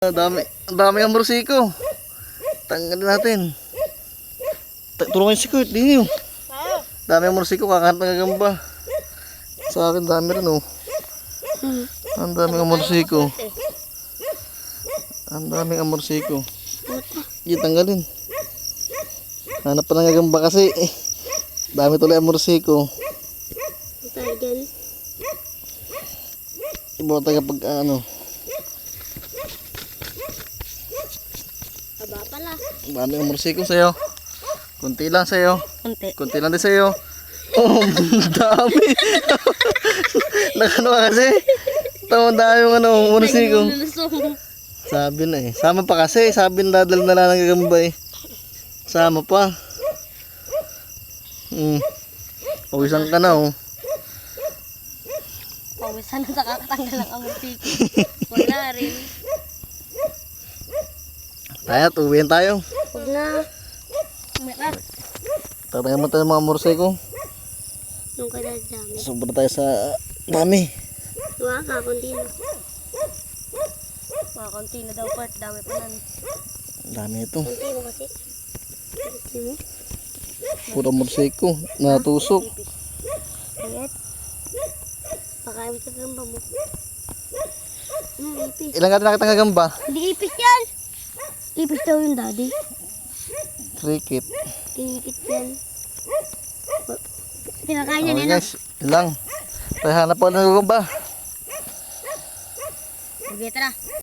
Ang dami ang morsiko. Tanggalin natin. Tulungan si Kurt, di niyo. Dami ang morsiko, kakahanap ng gagamba. Sa akin dami rin oh. Ang dami ang morsiko. Ang dami ang morsiko. Hindi tanggalin. Hanap pa ng gagamba kasi. Dami tuloy ang morsiko. Iba tayo kapag ano. Aba pala. Dami ang morsiko sa'yo. Kunti lang sa'yo. Kunti lang din sa'yo. Oh, dami. Nakano ka kasi. Tama dami yung ano, morsiko. Sabi na eh. Sama pa kasi. Sabi na dadal na lang ng gagamba eh. Sama pa. Pawisan ka na oh. Pawisan na sa kakatanggal ng morsiko. Wala rin. Tayo, uwihan tayo. Huwag na. Umiyak. Tatanggal mo tayo ng mga morsiko. Nung kadadami. Sobra tayo sa dami. Huwag ka, kunti na. Kunti na daw part. Dami pa nan. Dami ito. Kunti mo kasi. Kunti mo. Puro morsiko. Natusok. Ayat. Pakain mo sa gamba mo. Ipis. Ilang natin nakita ng gagamba? Hindi ipis yan. Ipis daw yung daddy. Cricket. Kikit yan. Tinakain niya Okay na. guys, ilang. Tayo hanap po ng gagamba. Sige, tara.